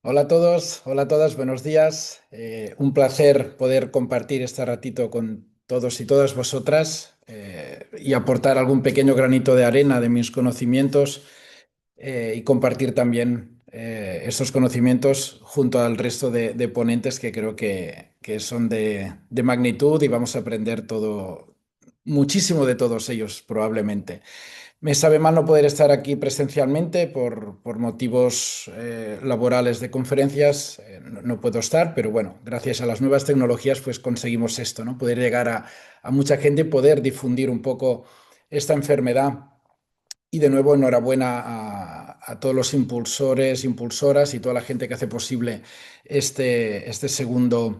Hola a todos, hola a todas, buenos días. Un placer poder compartir este ratito con todos y todas vosotras y aportar algún pequeño granito de arena de mis conocimientos y compartir también estos conocimientos junto al resto de ponentes que creo que son de magnitud y vamos a aprender todo, muchísimo de todos ellos probablemente. Me sabe mal no poder estar aquí presencialmente por motivos laborales de conferencias. No puedo estar, pero bueno, gracias a las nuevas tecnologías pues conseguimos esto, ¿no? Poder llegar a mucha gente y poder difundir un poco esta enfermedad. Y de nuevo, enhorabuena a todos los impulsores, impulsoras y toda la gente que hace posible este segundo,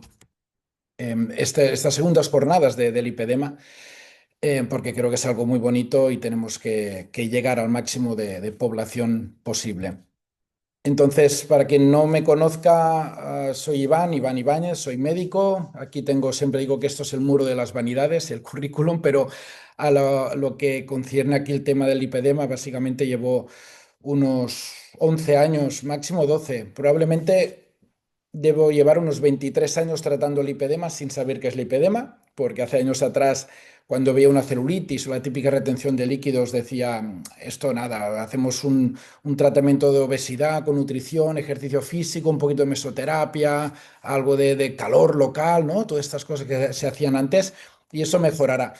estas segundas jornadas del IPEDEMA porque creo que es algo muy bonito y tenemos que llegar al máximo de población posible. Entonces, para quien no me conozca, soy Iván Ibáñez, soy médico. Aquí tengo, siempre digo que esto es el muro de las vanidades, el currículum, pero a lo que concierne aquí el tema del lipedema, básicamente llevo unos 11 años, máximo 12. Probablemente debo llevar unos 23 años tratando el lipedema sin saber qué es lipedema, porque hace años atrás, cuando veía una celulitis o la típica retención de líquidos, decía, esto nada, hacemos un tratamiento de obesidad con nutrición, ejercicio físico, un poquito de mesoterapia, algo de calor local, ¿no? Todas estas cosas que se hacían antes y eso mejorará.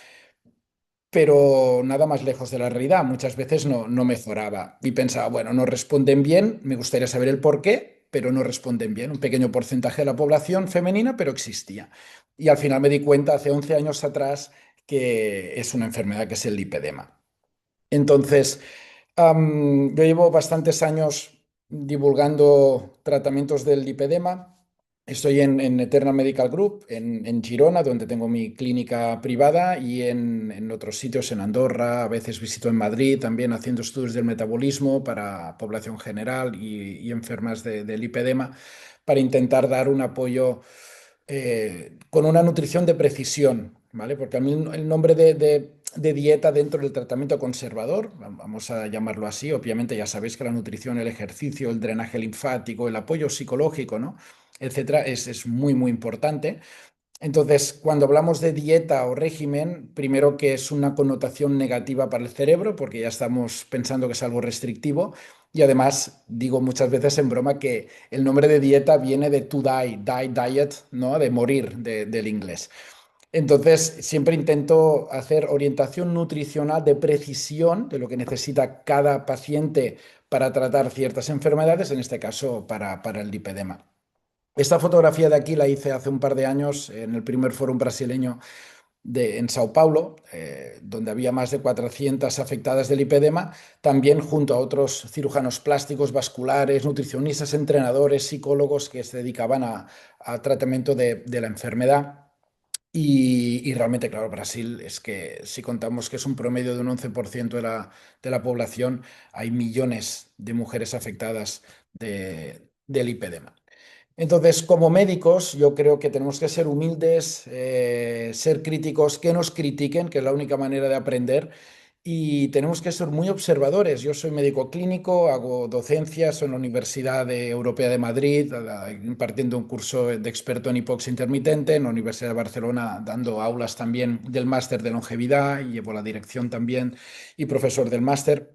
Pero nada más lejos de la realidad, muchas veces no mejoraba y pensaba, bueno, no responden bien, me gustaría saber el por qué, pero no responden bien. Un pequeño porcentaje de la población femenina, pero existía. Y al final me di cuenta hace 11 años atrás que es una enfermedad que es el lipedema. Entonces, yo llevo bastantes años divulgando tratamientos del lipedema. Estoy en Eterna Medical Group, en Girona, donde tengo mi clínica privada, y en otros sitios, en Andorra, a veces visito en Madrid, también haciendo estudios del metabolismo para población general y enfermas de lipedema, para intentar dar un apoyo con una nutrición de precisión, ¿vale? Porque a mí el nombre de dieta dentro del tratamiento conservador, vamos a llamarlo así, obviamente ya sabéis que la nutrición, el ejercicio, el drenaje linfático, el apoyo psicológico, ¿no? Etcétera, es muy, muy importante. Entonces, cuando hablamos de dieta o régimen, primero que es una connotación negativa para el cerebro, porque ya estamos pensando que es algo restrictivo, y además digo muchas veces en broma que el nombre de dieta viene de to die, die diet, ¿no? De morir, del inglés. Entonces, siempre intento hacer orientación nutricional de precisión de lo que necesita cada paciente para tratar ciertas enfermedades, en este caso para el lipedema. Esta fotografía de aquí la hice hace un par de años en el primer foro brasileño en Sao Paulo, donde había más de 400 afectadas del lipedema, también junto a otros cirujanos plásticos, vasculares, nutricionistas, entrenadores, psicólogos que se dedicaban a tratamiento de la enfermedad. Y realmente, claro, Brasil es que si contamos que es un promedio de un 11% de la población, hay millones de mujeres afectadas del lipedema. Entonces, como médicos, yo creo que tenemos que ser humildes, ser críticos, que nos critiquen, que es la única manera de aprender, y tenemos que ser muy observadores. Yo soy médico clínico, hago docencias en la Europea de Madrid, impartiendo un curso de experto en hipoxia intermitente, en la Universidad de Barcelona, dando aulas también del máster de longevidad, y llevo la dirección también y profesor del máster.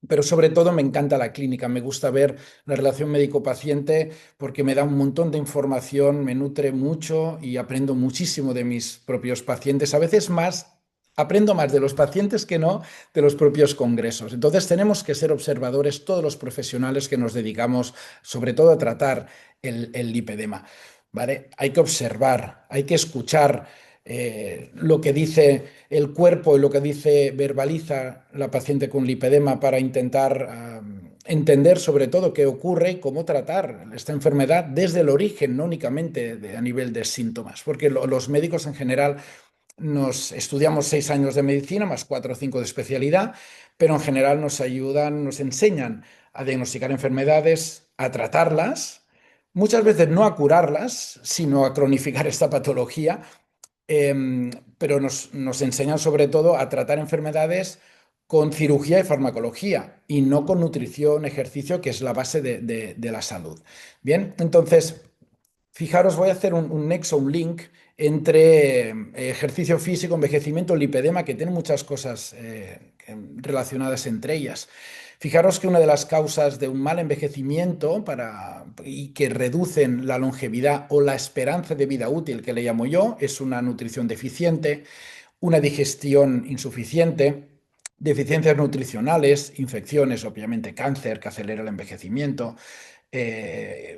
Pero sobre todo me encanta la clínica, me gusta ver la relación médico-paciente porque me da un montón de información, me nutre mucho y aprendo muchísimo de mis propios pacientes, a veces más. Aprendo más de los pacientes que no de los propios congresos. Entonces tenemos que ser observadores todos los profesionales que nos dedicamos sobre todo a tratar el lipedema. ¿Vale? Hay que observar, hay que escuchar lo que dice el cuerpo y lo que dice, verbaliza la paciente con lipedema para intentar entender sobre todo qué ocurre y cómo tratar esta enfermedad desde el origen, no únicamente a nivel de síntomas, porque los médicos en general nos estudiamos 6 años de medicina más 4 o 5 de especialidad, pero en general nos ayudan, nos enseñan a diagnosticar enfermedades, a tratarlas, muchas veces no a curarlas, sino a cronificar esta patología, pero nos enseñan sobre todo a tratar enfermedades con cirugía y farmacología y no con nutrición, ejercicio, que es la base de la salud. Bien, entonces, fijaros, voy a hacer un nexo, un link entre ejercicio físico, envejecimiento, lipedema, que tiene muchas cosas relacionadas entre ellas. Fijaros que una de las causas de un mal envejecimiento y que reducen la longevidad o la esperanza de vida útil, que le llamo yo, es una nutrición deficiente, una digestión insuficiente, deficiencias nutricionales, infecciones, obviamente cáncer, que acelera el envejecimiento,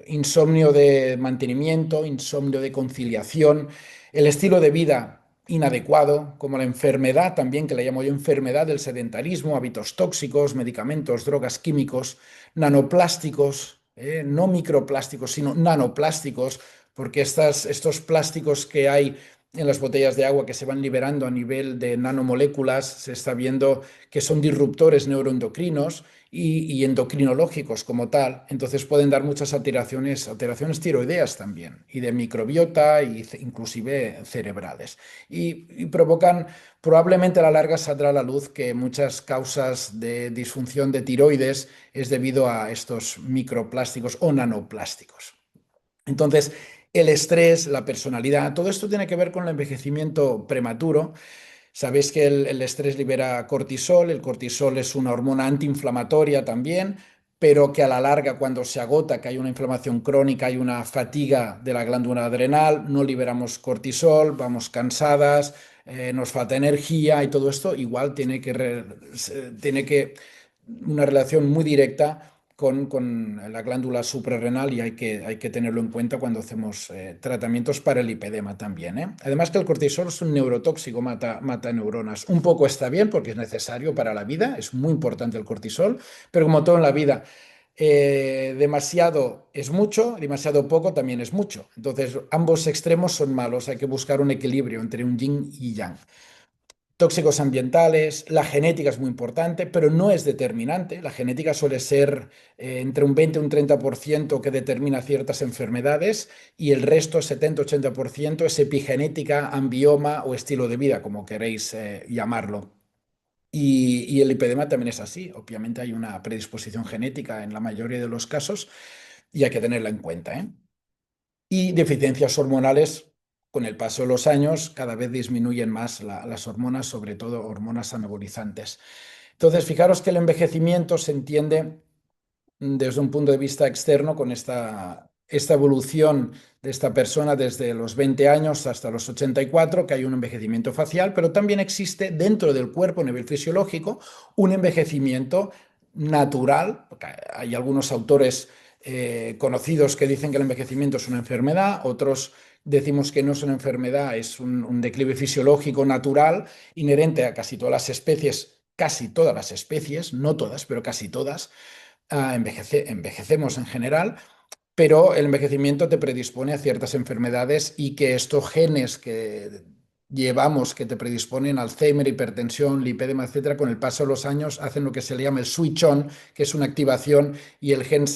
insomnio de mantenimiento, insomnio de conciliación, el estilo de vida inadecuado, como la enfermedad también, que le llamo yo enfermedad del sedentarismo, hábitos tóxicos, medicamentos, drogas químicos, nanoplásticos, no microplásticos, sino nanoplásticos, porque estos plásticos que hay en las botellas de agua que se van liberando a nivel de nanomoléculas, se está viendo que son disruptores neuroendocrinos y endocrinológicos como tal, entonces pueden dar muchas alteraciones tiroideas también, y de microbiota, inclusive cerebrales. Y provocan, probablemente a la larga saldrá a la luz que muchas causas de disfunción de tiroides es debido a estos microplásticos o nanoplásticos. Entonces, el estrés, la personalidad, todo esto tiene que ver con el envejecimiento prematuro. Sabéis que el estrés libera cortisol, el cortisol es una hormona antiinflamatoria también, pero que a la larga, cuando se agota, que hay una inflamación crónica, hay una fatiga de la glándula adrenal, no liberamos cortisol, vamos cansadas, nos falta energía y todo esto igual tiene que una relación muy directa con la glándula suprarrenal y hay que tenerlo en cuenta cuando hacemos tratamientos para el lipedema también, ¿eh? Además que el cortisol es un neurotóxico, mata neuronas. Un poco está bien porque es necesario para la vida, es muy importante el cortisol, pero como todo en la vida, demasiado es mucho, demasiado poco también es mucho. Entonces, ambos extremos son malos, hay que buscar un equilibrio entre un yin y yang. Tóxicos ambientales, la genética es muy importante, pero no es determinante. La genética suele ser entre un 20 y un 30% que determina ciertas enfermedades y el resto, 70-80%, es epigenética, ambioma o estilo de vida, como queréis llamarlo. Y el lipedema también es así. Obviamente hay una predisposición genética en la mayoría de los casos y hay que tenerla en cuenta, ¿eh? Y deficiencias hormonales, con el paso de los años, cada vez disminuyen más las hormonas, sobre todo hormonas anabolizantes. Entonces, fijaros que el envejecimiento se entiende desde un punto de vista externo con esta evolución de esta persona desde los 20 años hasta los 84, que hay un envejecimiento facial, pero también existe dentro del cuerpo a nivel fisiológico un envejecimiento natural. Hay algunos autores conocidos que dicen que el envejecimiento es una enfermedad, otros decimos que no es una enfermedad, es un declive fisiológico natural inherente a casi todas las especies, no todas, pero casi todas. Envejecemos en general, pero el envejecimiento te predispone a ciertas enfermedades y que estos genes que llevamos que te predisponen a Alzheimer, hipertensión, lipedema, etcétera, con el paso de los años hacen lo que se le llama el switch on, que es una activación y el gen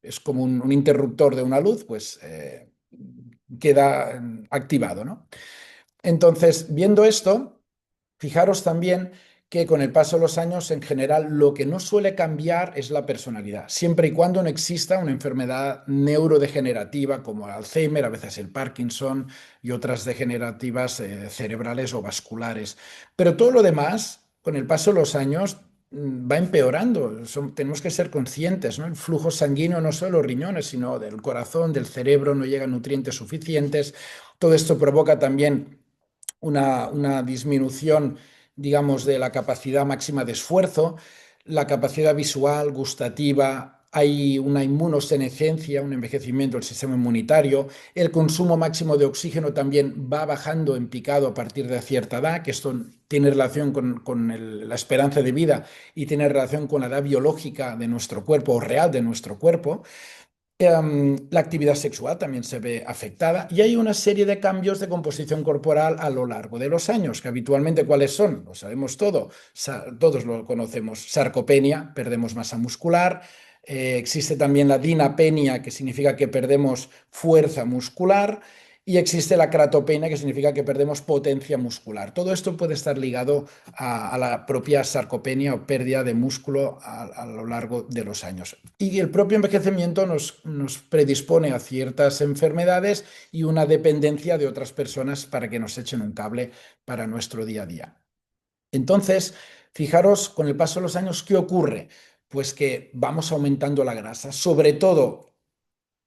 es como un interruptor de una luz, pues queda activado, ¿no? Entonces, viendo esto, fijaros también que con el paso de los años, en general, lo que no suele cambiar es la personalidad, siempre y cuando no exista una enfermedad neurodegenerativa como el Alzheimer, a veces el Parkinson y otras degenerativas cerebrales o vasculares. Pero todo lo demás, con el paso de los años, va empeorando. Tenemos que ser conscientes, ¿no? El flujo sanguíneo no solo de los riñones, sino del corazón, del cerebro, no llegan nutrientes suficientes. Todo esto provoca también una disminución, digamos, de la capacidad máxima de esfuerzo, la capacidad visual, gustativa, hay una inmunosenescencia, un envejecimiento del sistema inmunitario, el consumo máximo de oxígeno también va bajando en picado a partir de cierta edad, que esto tiene relación con la esperanza de vida y tiene relación con la edad biológica de nuestro cuerpo o real de nuestro cuerpo. La actividad sexual también se ve afectada y hay una serie de cambios de composición corporal a lo largo de los años, que habitualmente ¿cuáles son? Lo sabemos todos lo conocemos. Sarcopenia, perdemos masa muscular. Existe también la dinapenia, que significa que perdemos fuerza muscular. y existe la cratopenia, que significa que perdemos potencia muscular. Todo esto puede estar ligado a la propia sarcopenia o pérdida de músculo a lo largo de los años. Y el propio envejecimiento nos predispone a ciertas enfermedades y una dependencia de otras personas para que nos echen un cable para nuestro día a día. Entonces, fijaros, con el paso de los años, ¿qué ocurre? Pues que vamos aumentando la grasa, sobre todo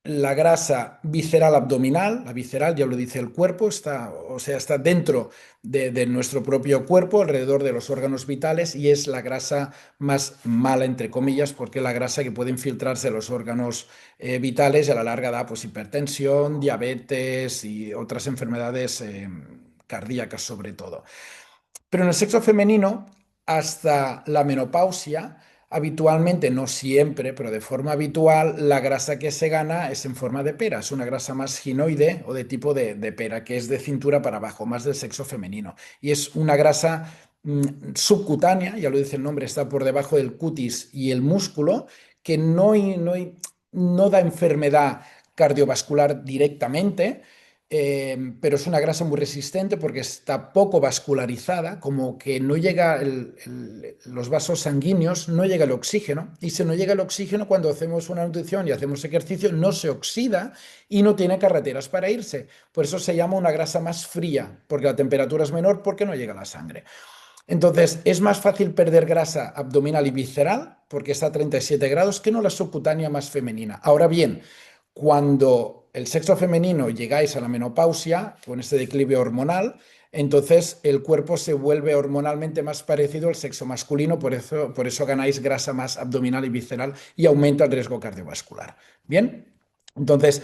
la grasa visceral abdominal. La visceral, ya lo dice el cuerpo, está, o sea, está dentro de nuestro propio cuerpo, alrededor de los órganos vitales, y es la grasa más mala, entre comillas, porque es la grasa que puede infiltrarse en los órganos vitales y a la larga da pues, hipertensión, diabetes y otras enfermedades cardíacas sobre todo. Pero en el sexo femenino, hasta la menopausia, habitualmente, no siempre, pero de forma habitual, la grasa que se gana es en forma de pera. Es una grasa más ginoide o de tipo de pera, que es de cintura para abajo, más del sexo femenino. Y es una grasa subcutánea, ya lo dice el nombre, está por debajo del cutis y el músculo, que no da enfermedad cardiovascular directamente, pero es una grasa muy resistente porque está poco vascularizada, como que no llega los vasos sanguíneos, no llega el oxígeno, y si no llega el oxígeno cuando hacemos una nutrición y hacemos ejercicio, no se oxida y no tiene carreteras para irse. Por eso se llama una grasa más fría, porque la temperatura es menor porque no llega la sangre. Entonces, es más fácil perder grasa abdominal y visceral porque está a 37 grados que no la subcutánea más femenina. Ahora bien, cuando el sexo femenino llegáis a la menopausia, con este declive hormonal, entonces el cuerpo se vuelve hormonalmente más parecido al sexo masculino, por eso ganáis grasa más abdominal y visceral y aumenta el riesgo cardiovascular. Bien, entonces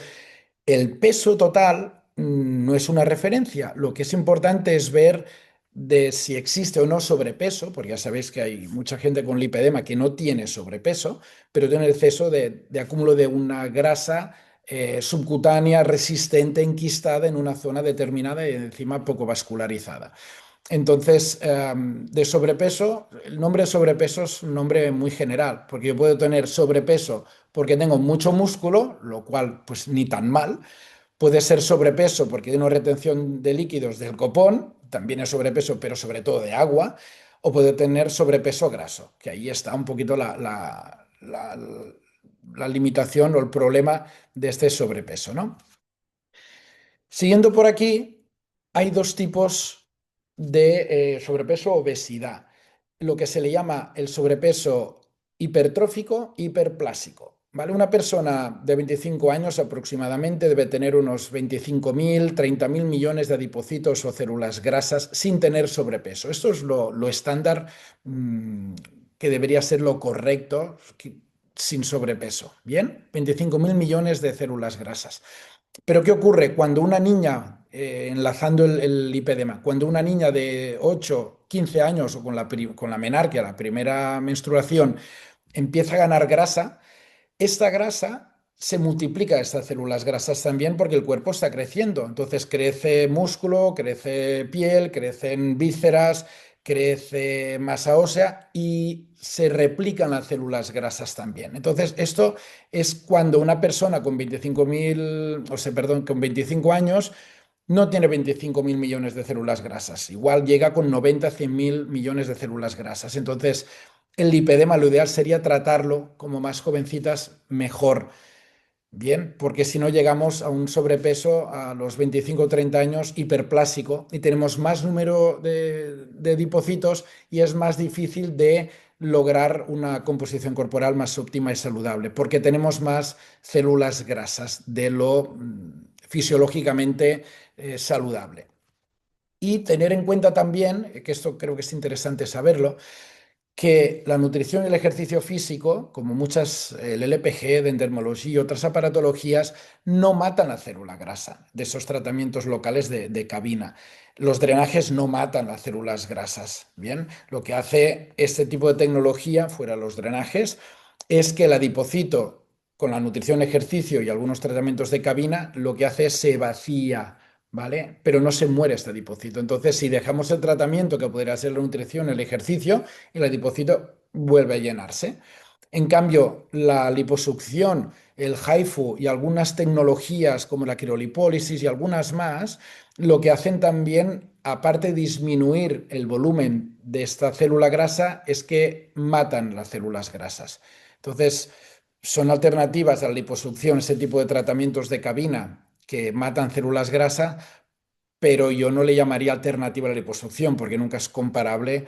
el peso total no es una referencia. Lo que es importante es ver de si existe o no sobrepeso, porque ya sabéis que hay mucha gente con lipedema que no tiene sobrepeso, pero tiene exceso de acúmulo de una grasa subcutánea resistente, enquistada en una zona determinada y encima poco vascularizada. Entonces, de sobrepeso, el nombre de sobrepeso es un nombre muy general, porque yo puedo tener sobrepeso porque tengo mucho músculo, lo cual pues ni tan mal. Puede ser sobrepeso porque hay una retención de líquidos del copón, también es sobrepeso, pero sobre todo de agua, o puede tener sobrepeso graso, que ahí está un poquito la limitación o el problema de este sobrepeso, ¿no? Siguiendo por aquí, hay dos tipos de sobrepeso o obesidad. Lo que se le llama el sobrepeso hipertrófico, hiperplásico. ¿Vale? Una persona de 25 años aproximadamente debe tener unos 25.000, 30.000 millones de adipocitos o células grasas sin tener sobrepeso. Esto es lo estándar, que debería ser lo correcto sin sobrepeso. ¿Bien? 25.000 millones de células grasas. Pero ¿qué ocurre cuando una niña, enlazando el lipedema, cuando una niña de 8, 15 años o con la menarquia, la primera menstruación, empieza a ganar grasa? Esta grasa se multiplica, estas células grasas también, porque el cuerpo está creciendo. Entonces crece músculo, crece piel, crecen vísceras, crece masa ósea y se replican las células grasas también. Entonces, esto es cuando una persona con 25.000, o sea, perdón, con 25 años no tiene 25.000 millones de células grasas. Igual llega con 90, 100.000 millones de células grasas. Entonces, el lipedema, lo ideal sería tratarlo como más jovencitas mejor. Bien, porque si no llegamos a un sobrepeso a los 25 o 30 años hiperplásico y tenemos más número de adipocitos y es más difícil de lograr una composición corporal más óptima y saludable, porque tenemos más células grasas de lo fisiológicamente saludable. Y tener en cuenta también, que esto creo que es interesante saberlo, que la nutrición y el ejercicio físico, como muchas, el LPG, Dendermología y otras aparatologías, no matan la célula grasa de esos tratamientos locales de cabina. Los drenajes no matan las células grasas. Bien, lo que hace este tipo de tecnología, fuera los drenajes, es que el adipocito, con la nutrición, ejercicio y algunos tratamientos de cabina, lo que hace es se vacía. ¿Vale? Pero no se muere este adipocito. Entonces, si dejamos el tratamiento, que podría ser la nutrición, el ejercicio, el adipocito vuelve a llenarse. En cambio, la liposucción el HIFU y algunas tecnologías como la criolipólisis y algunas más, lo que hacen también, aparte de disminuir el volumen de esta célula grasa, es que matan las células grasas. Entonces, son alternativas a la liposucción, ese tipo de tratamientos de cabina que matan células grasa, pero yo no le llamaría alternativa a la liposucción porque nunca es comparable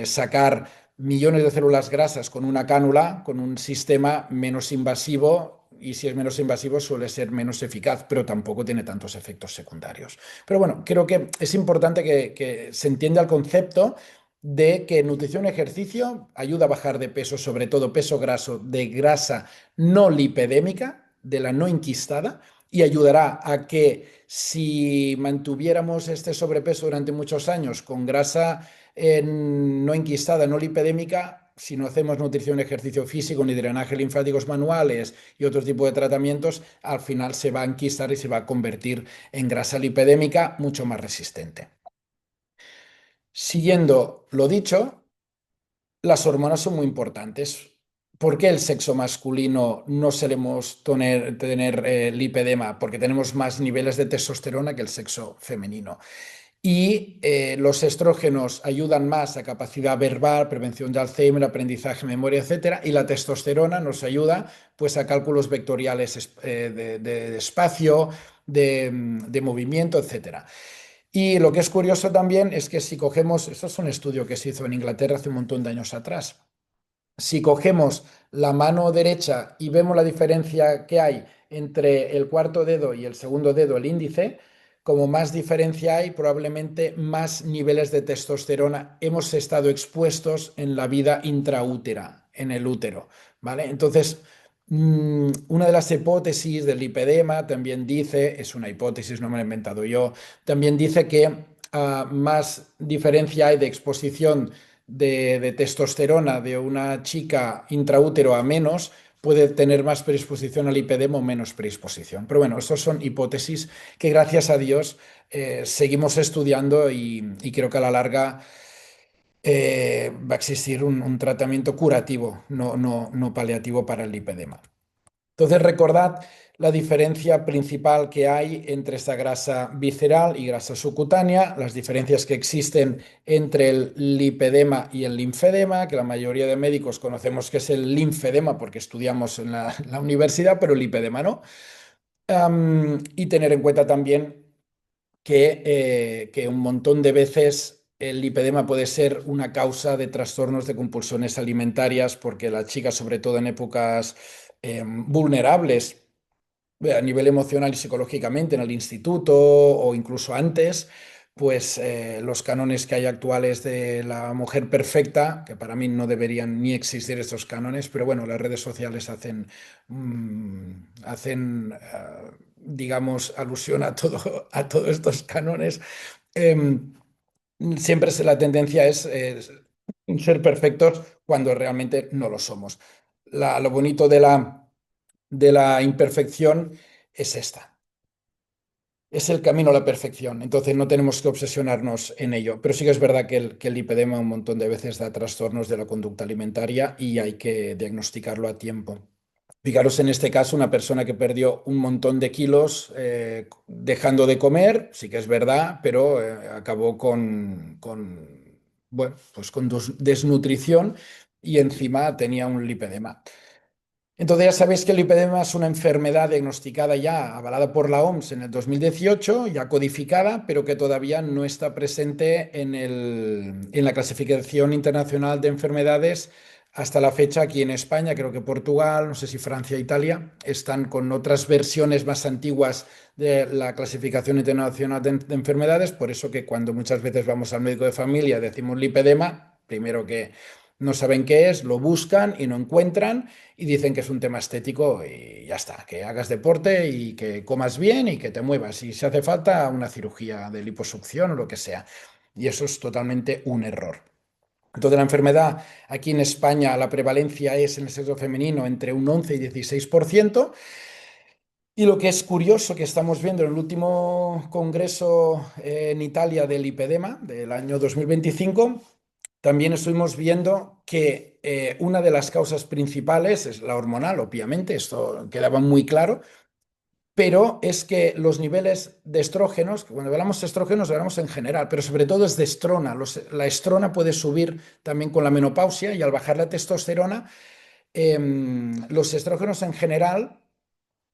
sacar millones de células grasas con una cánula, con un sistema menos invasivo. Y si es menos invasivo suele ser menos eficaz, pero tampoco tiene tantos efectos secundarios. Pero bueno, creo que es importante que se entienda el concepto de que nutrición y ejercicio ayuda a bajar de peso, sobre todo peso graso, de grasa no lipedémica, de la no enquistada, y ayudará a que si mantuviéramos este sobrepeso durante muchos años con grasa no enquistada, no lipedémica, si no hacemos nutrición, ejercicio físico ni drenaje linfáticos manuales y otro tipo de tratamientos, al final se va a enquistar y se va a convertir en grasa lipedémica mucho más resistente. Siguiendo lo dicho, las hormonas son muy importantes. ¿Por qué el sexo masculino no solemos tener lipedema? Porque tenemos más niveles de testosterona que el sexo femenino. Y los estrógenos ayudan más a capacidad verbal, prevención de Alzheimer, aprendizaje, memoria, etcétera. Y la testosterona nos ayuda pues, a cálculos vectoriales de espacio, de movimiento, etcétera. Y lo que es curioso también es que si cogemos, esto es un estudio que se hizo en Inglaterra hace un montón de años atrás, si cogemos la mano derecha y vemos la diferencia que hay entre el cuarto dedo y el segundo dedo, el índice, como más diferencia hay, probablemente más niveles de testosterona hemos estado expuestos en la vida intraútera, en el útero, ¿vale? Entonces, una de las hipótesis del lipedema también dice, es una hipótesis, no me la he inventado yo, también dice que más diferencia hay de exposición de testosterona de una chica intraútero a menos, puede tener más predisposición al lipedema o menos predisposición. Pero bueno, estas son hipótesis que gracias a Dios seguimos estudiando y creo que a la larga va a existir un tratamiento curativo, no paliativo para el lipedema. Entonces, recordad la diferencia principal que hay entre esta grasa visceral y grasa subcutánea, las diferencias que existen entre el lipedema y el linfedema, que la mayoría de médicos conocemos que es el linfedema porque estudiamos en la universidad, pero el lipedema no. Y tener en cuenta también que un montón de veces el lipedema puede ser una causa de trastornos de compulsiones alimentarias porque las chicas, sobre todo en épocas vulnerables, a nivel emocional y psicológicamente en el instituto o incluso antes, pues los cánones que hay actuales de la mujer perfecta, que para mí no deberían ni existir estos cánones, pero bueno, las redes sociales digamos, alusión a todo, a todos estos cánones. Em, Siempre la tendencia es ser perfectos cuando realmente no lo somos. Lo bonito de la imperfección es esta. Es el camino a la perfección, entonces no tenemos que obsesionarnos en ello. Pero sí que es verdad que el lipedema un montón de veces da trastornos de la conducta alimentaria y hay que diagnosticarlo a tiempo. Fijaros en este caso, una persona que perdió un montón de kilos dejando de comer, sí que es verdad, pero acabó bueno, pues con desnutrición y encima tenía un lipedema. Entonces ya sabéis que el lipedema es una enfermedad diagnosticada ya, avalada por la OMS en el 2018, ya codificada, pero que todavía no está presente en la clasificación internacional de enfermedades hasta la fecha aquí en España. Creo que Portugal, no sé si Francia e Italia, están con otras versiones más antiguas de la clasificación internacional de enfermedades. Por eso que cuando muchas veces vamos al médico de familia decimos lipedema, primero que no saben qué es, lo buscan y no encuentran y dicen que es un tema estético y ya está, que hagas deporte y que comas bien y que te muevas. Y si hace falta una cirugía de liposucción o lo que sea. Y eso es totalmente un error. Entonces, la enfermedad aquí en España, la prevalencia es en el sexo femenino entre un 11 y 16%. Y lo que es curioso que estamos viendo en el último congreso en Italia del IPEDEMA del año 2025, también estuvimos viendo que una de las causas principales es la hormonal, obviamente, esto quedaba muy claro, pero es que los niveles de estrógenos, que cuando hablamos de estrógenos hablamos en general, pero sobre todo es de estrona. La estrona puede subir también con la menopausia y al bajar la testosterona, los estrógenos en general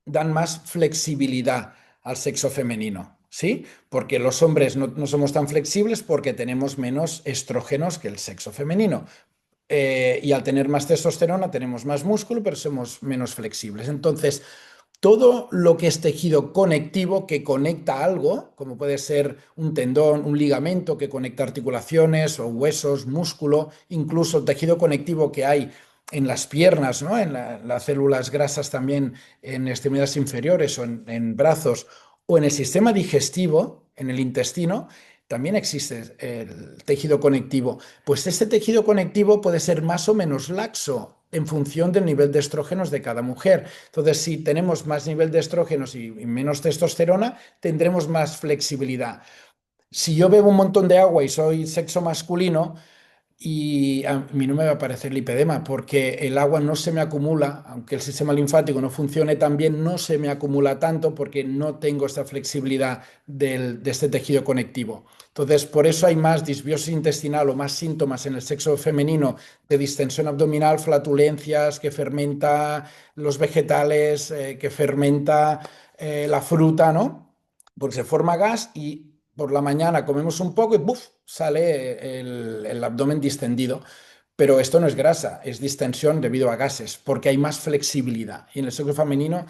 dan más flexibilidad al sexo femenino, ¿sí? Porque los hombres no somos tan flexibles porque tenemos menos estrógenos que el sexo femenino. Y al tener más testosterona tenemos más músculo, pero somos menos flexibles. Entonces, todo lo que es tejido conectivo que conecta algo, como puede ser un tendón, un ligamento que conecta articulaciones o huesos, músculo, incluso el tejido conectivo que hay en las piernas, ¿no? En las células grasas también en extremidades inferiores o en brazos, o en el sistema digestivo, en el intestino, también existe el tejido conectivo. Pues este tejido conectivo puede ser más o menos laxo en función del nivel de estrógenos de cada mujer. Entonces, si tenemos más nivel de estrógenos y menos testosterona, tendremos más flexibilidad. Si yo bebo un montón de agua y soy sexo masculino, y a mí no me va a aparecer lipedema porque el agua no se me acumula, aunque el sistema linfático no funcione tan bien, no se me acumula tanto porque no tengo esta flexibilidad de este tejido conectivo. Entonces, por eso hay más disbiosis intestinal o más síntomas en el sexo femenino de distensión abdominal, flatulencias, que fermenta los vegetales, que fermenta la fruta, ¿no? Porque se forma gas y por la mañana comemos un poco y ¡buf! Sale el abdomen distendido. Pero esto no es grasa, es distensión debido a gases, porque hay más flexibilidad. Y en el sexo femenino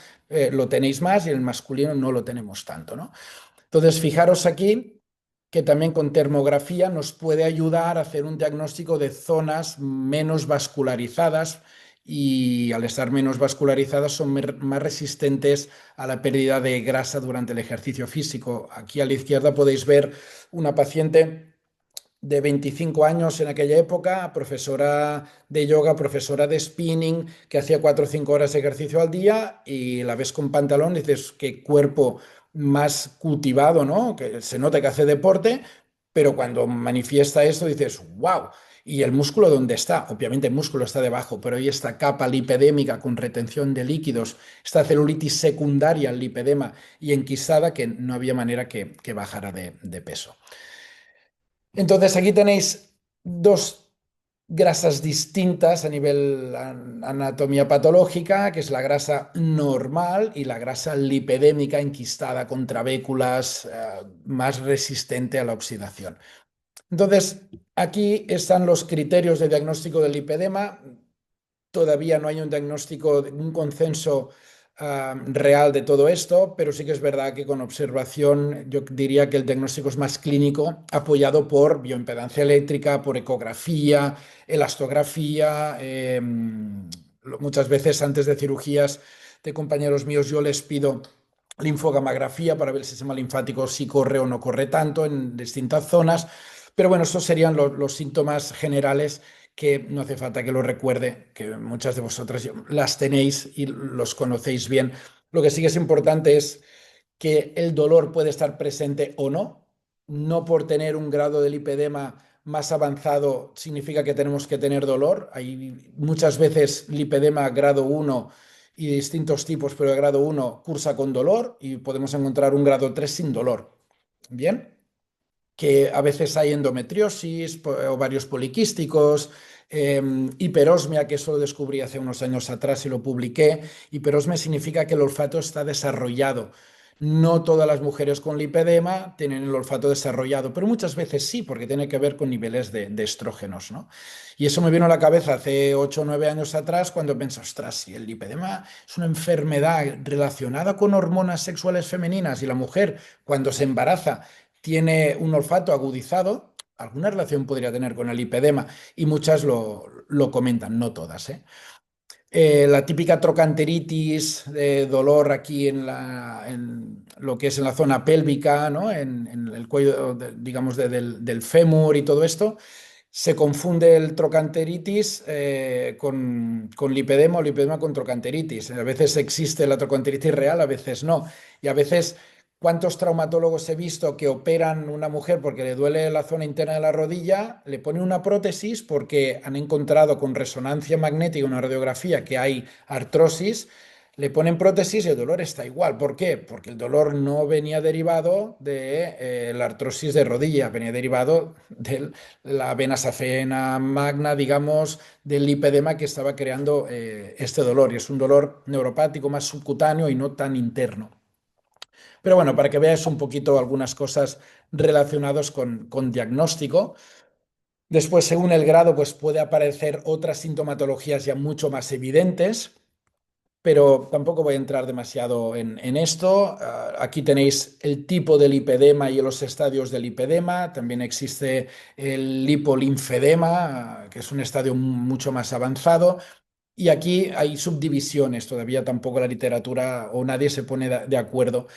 lo tenéis más y en el masculino no lo tenemos tanto, ¿no? Entonces, fijaros aquí que también con termografía nos puede ayudar a hacer un diagnóstico de zonas menos vascularizadas y al estar menos vascularizadas son más resistentes a la pérdida de grasa durante el ejercicio físico. Aquí a la izquierda podéis ver una paciente de 25 años en aquella época, profesora de yoga, profesora de spinning, que hacía 4 o 5 horas de ejercicio al día y la ves con pantalón y dices, qué cuerpo más cultivado, ¿no? Que se nota que hace deporte, pero cuando manifiesta esto dices, wow. ¿Y el músculo dónde está? Obviamente el músculo está debajo, pero hay esta capa lipedémica con retención de líquidos, esta celulitis secundaria al lipedema y enquistada que no había manera que bajara de peso. Entonces aquí tenéis dos grasas distintas a nivel anatomía patológica, que es la grasa normal y la grasa lipedémica enquistada con trabéculas, más resistente a la oxidación. Entonces, aquí están los criterios de diagnóstico del lipedema. Todavía no hay un diagnóstico, un consenso real de todo esto, pero sí que es verdad que con observación yo diría que el diagnóstico es más clínico, apoyado por bioimpedancia eléctrica, por ecografía, elastografía. Muchas veces antes de cirugías de compañeros míos yo les pido linfogamografía para ver el sistema linfático si corre o no corre tanto en distintas zonas. Pero bueno, estos serían los síntomas generales que no hace falta que lo recuerde, que muchas de vosotras las tenéis y los conocéis bien. Lo que sí que es importante es que el dolor puede estar presente o no. No por tener un grado de lipedema más avanzado significa que tenemos que tener dolor. Hay muchas veces lipedema grado 1 y distintos tipos, pero de grado 1 cursa con dolor y podemos encontrar un grado 3 sin dolor. Bien, que a veces hay endometriosis, ovarios poliquísticos, hiperosmia, que eso lo descubrí hace unos años atrás y lo publiqué. Hiperosmia significa que el olfato está desarrollado. No todas las mujeres con lipedema tienen el olfato desarrollado, pero muchas veces sí, porque tiene que ver con niveles de estrógenos, ¿no? Y eso me vino a la cabeza hace 8 o 9 años atrás cuando pensé, ostras, si el lipedema es una enfermedad relacionada con hormonas sexuales femeninas y la mujer cuando se embaraza tiene un olfato agudizado, alguna relación podría tener con el lipedema y muchas lo comentan, no todas, ¿eh? La típica trocanteritis, dolor aquí en lo que es en la zona pélvica, ¿no? En el cuello, digamos, del fémur y todo esto. Se confunde el trocanteritis con lipedema o lipedema con trocanteritis. A veces existe la trocanteritis real, a veces no. Y a veces ¿Cuántos traumatólogos he visto que operan a una mujer porque le duele la zona interna de la rodilla, le ponen una prótesis porque han encontrado con resonancia magnética, una radiografía, que hay artrosis, le ponen prótesis y el dolor está igual? ¿Por qué? Porque el dolor no venía derivado de la artrosis de rodilla, venía derivado de la vena safena magna, digamos, del lipedema que estaba creando este dolor. Y es un dolor neuropático más subcutáneo y no tan interno. Pero bueno, para que veáis un poquito algunas cosas relacionadas con diagnóstico. Después, según el grado, pues puede aparecer otras sintomatologías ya mucho más evidentes, pero tampoco voy a entrar demasiado en esto. Aquí tenéis el tipo del lipedema y los estadios del lipedema. También existe el lipolinfedema, que es un estadio mucho más avanzado. Y aquí hay subdivisiones, todavía tampoco la literatura o nadie se pone de acuerdo.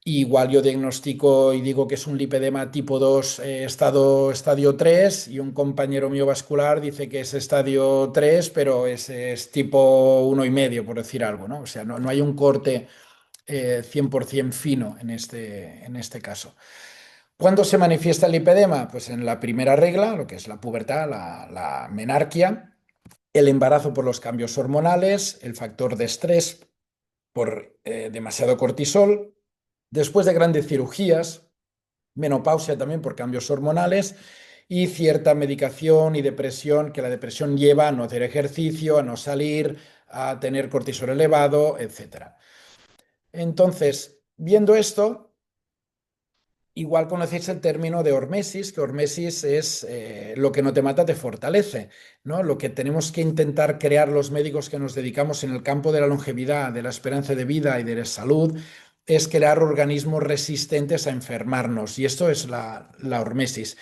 Igual yo diagnostico y digo que es un lipedema tipo 2 estadio 3, y un compañero mío vascular dice que es estadio 3 pero es tipo 1,5, por decir algo, ¿no? O sea, no hay un corte 100% fino en este caso. ¿Cuándo se manifiesta el lipedema? Pues en la primera regla, lo que es la pubertad, la menarquia, el embarazo por los cambios hormonales, el factor de estrés por demasiado cortisol, después de grandes cirugías, menopausia también por cambios hormonales y cierta medicación y depresión, que la depresión lleva a no hacer ejercicio, a no salir, a tener cortisol elevado, etcétera. Entonces, viendo esto, igual conocéis el término de hormesis, que hormesis es lo que no te mata te fortalece, ¿no? Lo que tenemos que intentar crear los médicos que nos dedicamos en el campo de la longevidad, de la esperanza de vida y de la salud, es crear organismos resistentes a enfermarnos. Y esto es la hormesis.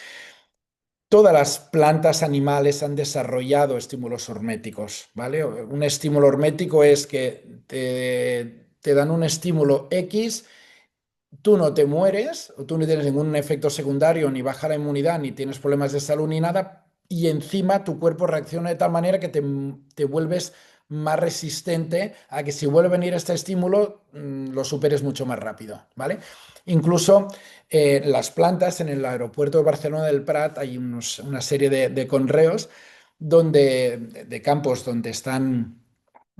Todas las plantas animales han desarrollado estímulos horméticos, ¿vale? Un estímulo hormético es que te dan un estímulo X. Tú no te mueres, o tú no tienes ningún efecto secundario, ni baja la inmunidad, ni tienes problemas de salud, ni nada, y encima tu cuerpo reacciona de tal manera que te vuelves más resistente a que si vuelve a venir este estímulo, lo superes mucho más rápido, ¿vale? Incluso las plantas en el aeropuerto de Barcelona del Prat hay una serie de conreos de campos donde están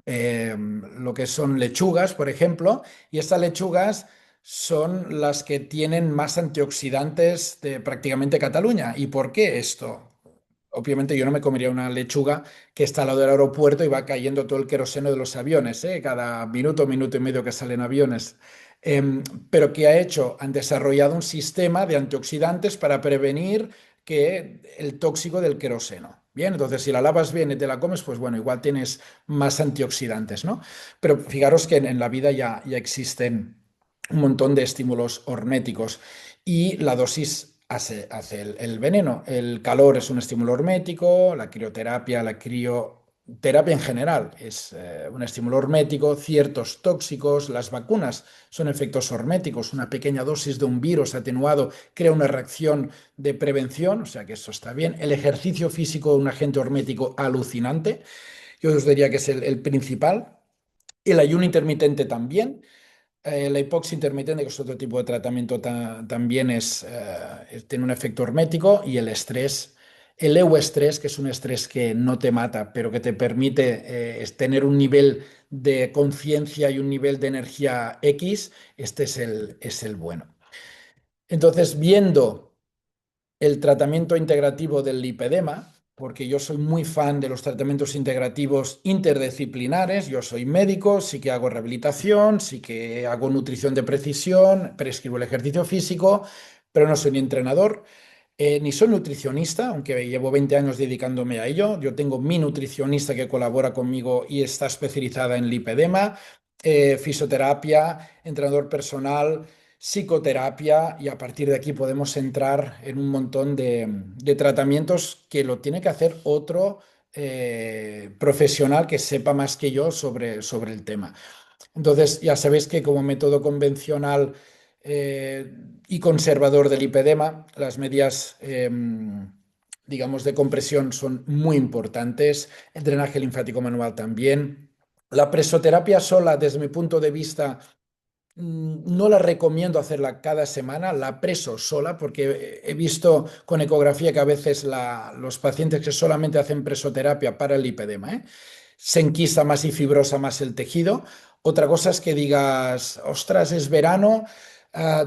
lo que son lechugas, por ejemplo, y estas lechugas son las que tienen más antioxidantes de prácticamente Cataluña. ¿Y por qué esto? Obviamente yo no me comería una lechuga que está al lado del aeropuerto y va cayendo todo el queroseno de los aviones, ¿eh? Cada minuto, minuto y medio que salen aviones. Pero ¿qué ha hecho? Han desarrollado un sistema de antioxidantes para prevenir que el tóxico del queroseno. Bien, entonces si la lavas bien y te la comes, pues bueno, igual tienes más antioxidantes, ¿no? Pero fijaros que en la vida ya existen un montón de estímulos horméticos y la dosis hace el veneno. El calor es un estímulo hormético, la crioterapia, la crioterapia en general es un estímulo hormético, ciertos tóxicos, las vacunas son efectos horméticos, una pequeña dosis de un virus atenuado crea una reacción de prevención, o sea que eso está bien. El ejercicio físico, un agente hormético alucinante, yo os diría que es el principal. El ayuno intermitente también. La hipoxia intermitente, que es otro tipo de tratamiento, también tiene un efecto hormético. Y el estrés, el euestrés, que es un estrés que no te mata, pero que te permite tener un nivel de conciencia y un nivel de energía X, este es el bueno. Entonces, viendo el tratamiento integrativo del lipedema, porque yo soy muy fan de los tratamientos integrativos interdisciplinares. Yo soy médico, sí que hago rehabilitación, sí que hago nutrición de precisión, prescribo el ejercicio físico, pero no soy ni entrenador. Ni soy nutricionista, aunque llevo 20 años dedicándome a ello. Yo tengo mi nutricionista que colabora conmigo y está especializada en lipedema, fisioterapia, entrenador personal, psicoterapia, y a partir de aquí podemos entrar en un montón de tratamientos que lo tiene que hacer otro profesional que sepa más que yo sobre el tema. Entonces, ya sabéis que como método convencional eh, y conservador del lipedema, las medidas, digamos, de compresión son muy importantes, el drenaje linfático manual también. La presoterapia sola, desde mi punto de vista, No la recomiendo hacerla cada semana, la preso sola porque he visto con ecografía que a veces los pacientes que solamente hacen presoterapia para el lipedema, se enquista más y fibrosa más el tejido. Otra cosa es que digas, ostras, es verano,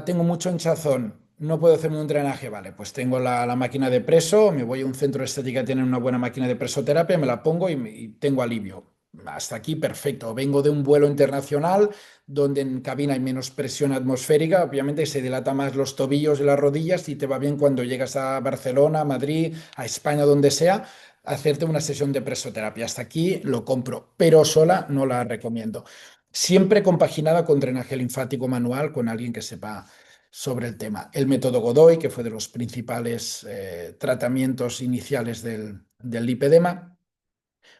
tengo mucho hinchazón, no puedo hacerme un drenaje. Vale, pues tengo la máquina de preso, me voy a un centro de estética que tiene una buena máquina de presoterapia, me la pongo y tengo alivio. Hasta aquí perfecto. Vengo de un vuelo internacional donde en cabina hay menos presión atmosférica, obviamente se dilata más los tobillos y las rodillas y te va bien cuando llegas a Barcelona, a Madrid, a España, donde sea, hacerte una sesión de presoterapia. Hasta aquí lo compro, pero sola no la recomiendo. Siempre compaginada con drenaje linfático manual, con alguien que sepa sobre el tema. El método Godoy, que fue de los principales tratamientos iniciales del lipedema.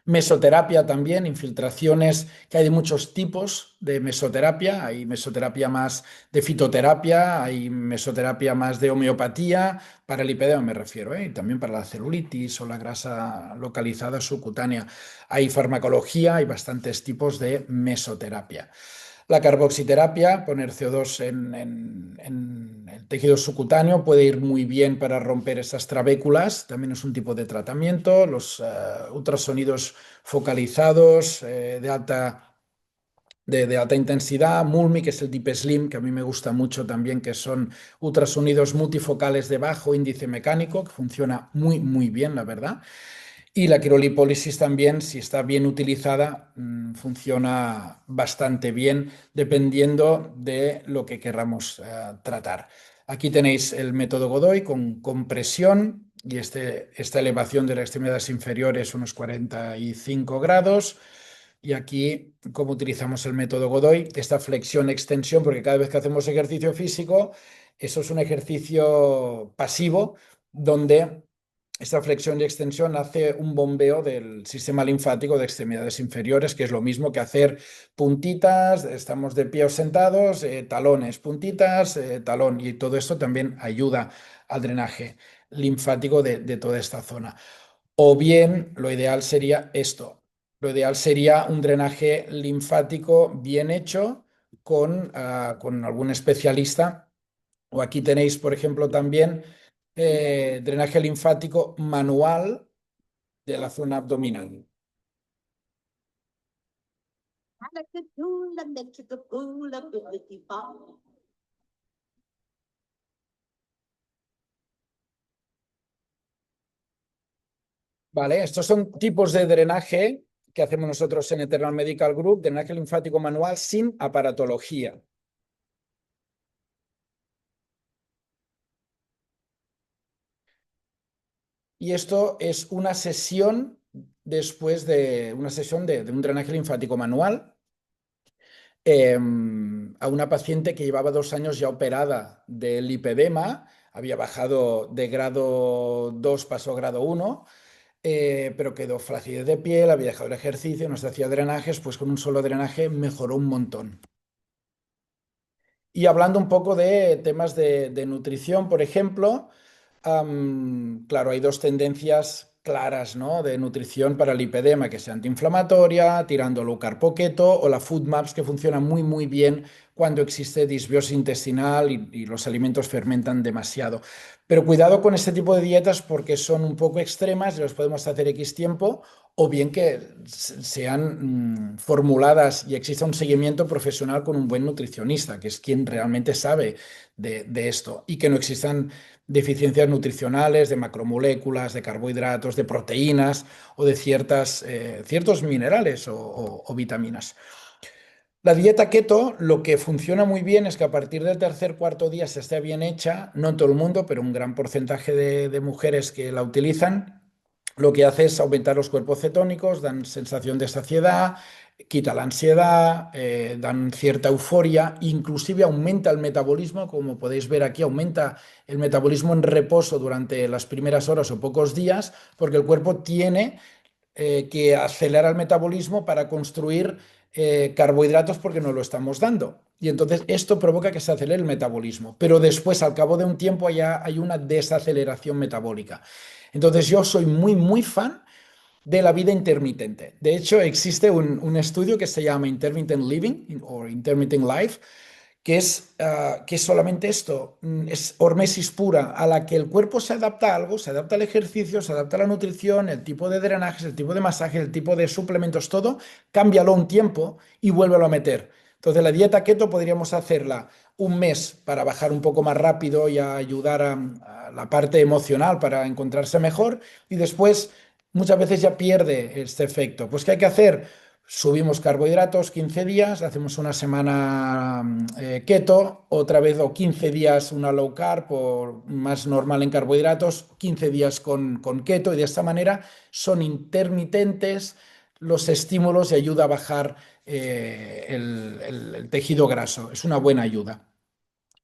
Mesoterapia también, infiltraciones, que hay de muchos tipos de mesoterapia. Hay mesoterapia más de fitoterapia, hay mesoterapia más de homeopatía, para el lipedema me refiero, y también para la celulitis o la grasa localizada subcutánea. Hay farmacología, hay bastantes tipos de mesoterapia. La carboxiterapia, poner CO2 en el tejido subcutáneo, puede ir muy bien para romper esas trabéculas, también es un tipo de tratamiento. Los ultrasonidos focalizados de alta intensidad, MULMI, que es el Deep Slim, que a mí me gusta mucho también, que son ultrasonidos multifocales de bajo índice mecánico, que funciona muy, muy bien, la verdad. Y la quirolipólisis también, si está bien utilizada, funciona bastante bien dependiendo de lo que queramos tratar. Aquí tenéis el método Godoy con compresión y esta elevación de las extremidades inferiores unos 45 grados. Y aquí, como utilizamos el método Godoy, esta flexión-extensión, porque cada vez que hacemos ejercicio físico, eso es un ejercicio pasivo donde esta flexión y extensión hace un bombeo del sistema linfático de extremidades inferiores, que es lo mismo que hacer puntitas, estamos de pie o sentados, talones, puntitas, talón, y todo esto también ayuda al drenaje linfático de toda esta zona. O bien, lo ideal sería esto. Lo ideal sería un drenaje linfático bien hecho con algún especialista. O aquí tenéis, por ejemplo, también drenaje linfático manual de la zona abdominal. Vale, estos son tipos de drenaje que hacemos nosotros en Eternal Medical Group, drenaje linfático manual sin aparatología. Y esto es una sesión después de una sesión de un drenaje linfático manual a una paciente que llevaba 2 años ya operada de lipedema, había bajado de grado 2, pasó a grado 1, pero quedó flacidez de piel, había dejado el ejercicio, no se hacía drenajes, pues con un solo drenaje mejoró un montón. Y hablando un poco de temas de nutrición, por ejemplo, claro, hay dos tendencias claras, ¿no?, de nutrición para el lipedema, que sea antiinflamatoria, tirando low carb o keto, o la food maps, que funciona muy, muy bien cuando existe disbiosis intestinal y los alimentos fermentan demasiado. Pero cuidado con este tipo de dietas porque son un poco extremas y los podemos hacer X tiempo, o bien que sean formuladas y exista un seguimiento profesional con un buen nutricionista, que es quien realmente sabe de esto, y que no existan deficiencias nutricionales de macromoléculas, de carbohidratos, de proteínas o de ciertos minerales o vitaminas. La dieta keto, lo que funciona muy bien es que a partir del tercer, cuarto día se esté bien hecha, no en todo el mundo, pero un gran porcentaje de mujeres que la utilizan, lo que hace es aumentar los cuerpos cetónicos, dan sensación de saciedad, quita la ansiedad, dan cierta euforia, inclusive aumenta el metabolismo, como podéis ver aquí, aumenta el metabolismo en reposo durante las primeras horas o pocos días, porque el cuerpo tiene que acelera el metabolismo para construir carbohidratos porque no lo estamos dando. Y entonces esto provoca que se acelere el metabolismo, pero después, al cabo de un tiempo, ya hay una desaceleración metabólica. Entonces yo soy muy, muy fan de la vida intermitente. De hecho, existe un estudio que se llama Intermittent Living o Intermittent Life, que es solamente esto, es hormesis pura, a la que el cuerpo se adapta a algo, se adapta al ejercicio, se adapta a la nutrición, el tipo de drenajes, el tipo de masaje, el tipo de suplementos, todo, cámbialo un tiempo y vuélvelo a meter. Entonces la dieta keto podríamos hacerla un mes para bajar un poco más rápido y a ayudar a la parte emocional para encontrarse mejor y después muchas veces ya pierde este efecto. Pues ¿qué hay que hacer? Subimos carbohidratos 15 días, hacemos una semana keto, otra vez o 15 días una low carb o más normal en carbohidratos, 15 días con keto y de esta manera son intermitentes los estímulos y ayuda a bajar el tejido graso. Es una buena ayuda.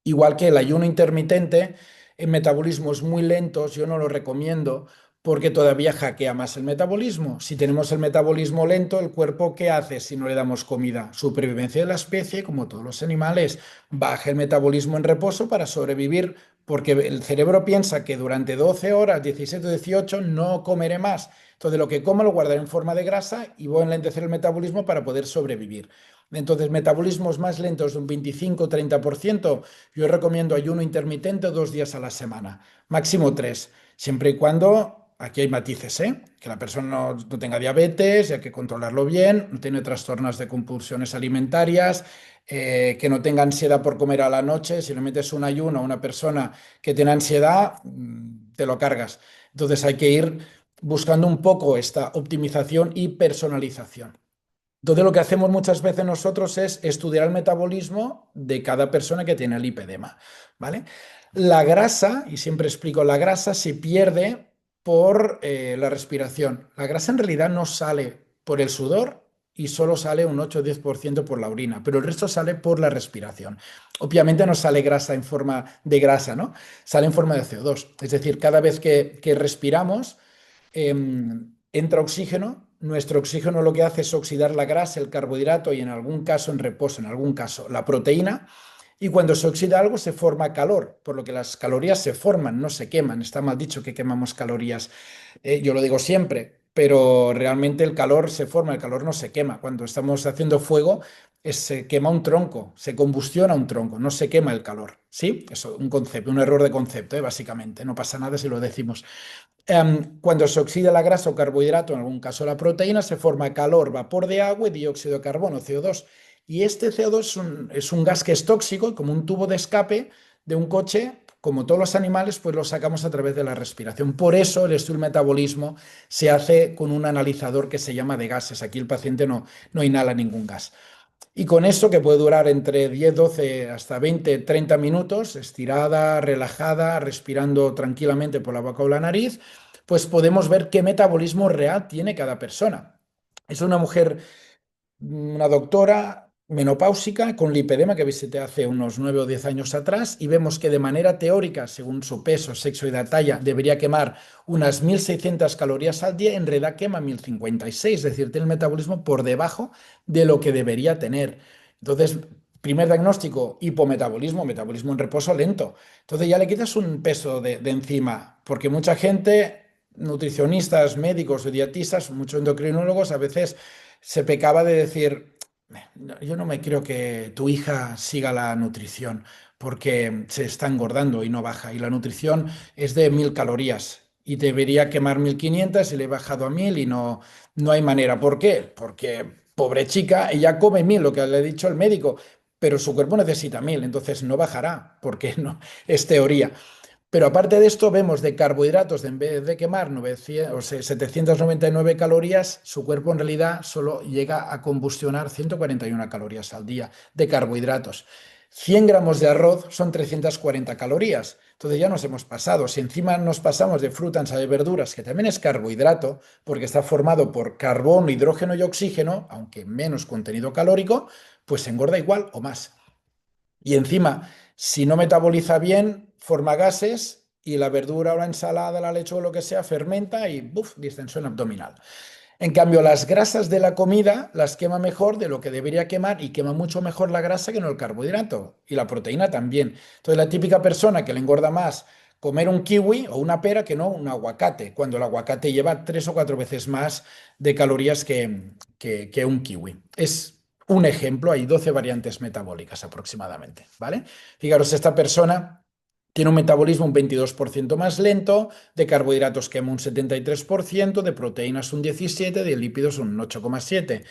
Igual que el ayuno intermitente, en metabolismos muy lentos, yo no lo recomiendo porque todavía hackea más el metabolismo. Si tenemos el metabolismo lento, el cuerpo, ¿qué hace si no le damos comida? Supervivencia de la especie, como todos los animales, baja el metabolismo en reposo para sobrevivir, porque el cerebro piensa que durante 12 horas, 17 o 18, no comeré más. Entonces, lo que como lo guardaré en forma de grasa y voy a enlentecer el metabolismo para poder sobrevivir. Entonces, metabolismos más lentos de un 25-30%, yo recomiendo ayuno intermitente 2 días a la semana, máximo tres, siempre y cuando, aquí hay matices, que la persona no tenga diabetes, y hay que controlarlo bien, no tiene trastornos de compulsiones alimentarias, que no tenga ansiedad por comer a la noche. Si le metes un ayuno a una persona que tiene ansiedad, te lo cargas. Entonces hay que ir buscando un poco esta optimización y personalización. Entonces, lo que hacemos muchas veces nosotros es estudiar el metabolismo de cada persona que tiene el lipedema, ¿vale? La grasa, y siempre explico, la grasa se pierde por la respiración. La grasa en realidad no sale por el sudor y solo sale un 8 o 10% por la orina, pero el resto sale por la respiración. Obviamente no sale grasa en forma de grasa, ¿no? Sale en forma de CO2. Es decir, cada vez que respiramos, entra oxígeno. Nuestro oxígeno lo que hace es oxidar la grasa, el carbohidrato y en algún caso en reposo, en algún caso la proteína. Y cuando se oxida algo se forma calor, por lo que las calorías se forman, no se queman. Está mal dicho que quemamos calorías. Yo lo digo siempre, pero realmente el calor se forma, el calor no se quema. Cuando estamos haciendo fuego, se quema un tronco, se combustiona un tronco, no se quema el calor. ¿Sí? Eso, un concepto, un error de concepto, básicamente. No pasa nada si lo decimos. Cuando se oxida la grasa o carbohidrato, en algún caso la proteína, se forma calor, vapor de agua y dióxido de carbono, CO2. Y este CO2 es un gas que es tóxico, como un tubo de escape de un coche. Como todos los animales, pues lo sacamos a través de la respiración. Por eso el estudio del metabolismo se hace con un analizador que se llama de gases. Aquí el paciente no inhala ningún gas. Y con eso, que puede durar entre 10, 12 hasta 20, 30 minutos, estirada, relajada, respirando tranquilamente por la boca o la nariz, pues podemos ver qué metabolismo real tiene cada persona. Es una mujer, una doctora menopáusica con lipedema que visité hace unos 9 o 10 años atrás y vemos que de manera teórica, según su peso, sexo y la talla, debería quemar unas 1.600 calorías al día, en realidad quema 1.056, es decir, tiene el metabolismo por debajo de lo que debería tener. Entonces, primer diagnóstico, hipometabolismo, metabolismo en reposo lento. Entonces ya le quitas un peso de encima, porque mucha gente, nutricionistas, médicos o dietistas, muchos endocrinólogos, a veces se pecaba de decir, yo no me creo que tu hija siga la nutrición porque se está engordando y no baja. Y la nutrición es de 1.000 calorías y debería quemar 1.500 y le he bajado a 1.000 y no hay manera. ¿Por qué? Porque pobre chica, ella come 1.000, lo que le ha dicho el médico, pero su cuerpo necesita 1.000, entonces no bajará porque no, es teoría. Pero aparte de esto, vemos de carbohidratos, en vez de quemar 900, o sea, 799 calorías, su cuerpo en realidad solo llega a combustionar 141 calorías al día de carbohidratos. 100 gramos de arroz son 340 calorías. Entonces ya nos hemos pasado. Si encima nos pasamos de fruta, ensalada y verduras, que también es carbohidrato, porque está formado por carbono, hidrógeno y oxígeno, aunque menos contenido calórico, pues se engorda igual o más. Y encima, si no metaboliza bien, forma gases y la verdura o la ensalada, la leche o lo que sea, fermenta y ¡buf!, distensión abdominal. En cambio, las grasas de la comida las quema mejor de lo que debería quemar y quema mucho mejor la grasa que no el carbohidrato y la proteína también. Entonces, la típica persona que le engorda más comer un kiwi o una pera que no un aguacate, cuando el aguacate lleva 3 o 4 veces más de calorías que un kiwi. Es Un ejemplo, hay 12 variantes metabólicas aproximadamente, ¿vale? Fijaros, esta persona tiene un metabolismo un 22% más lento, de carbohidratos quema un 73%, de proteínas un 17%, de lípidos un 8,7%.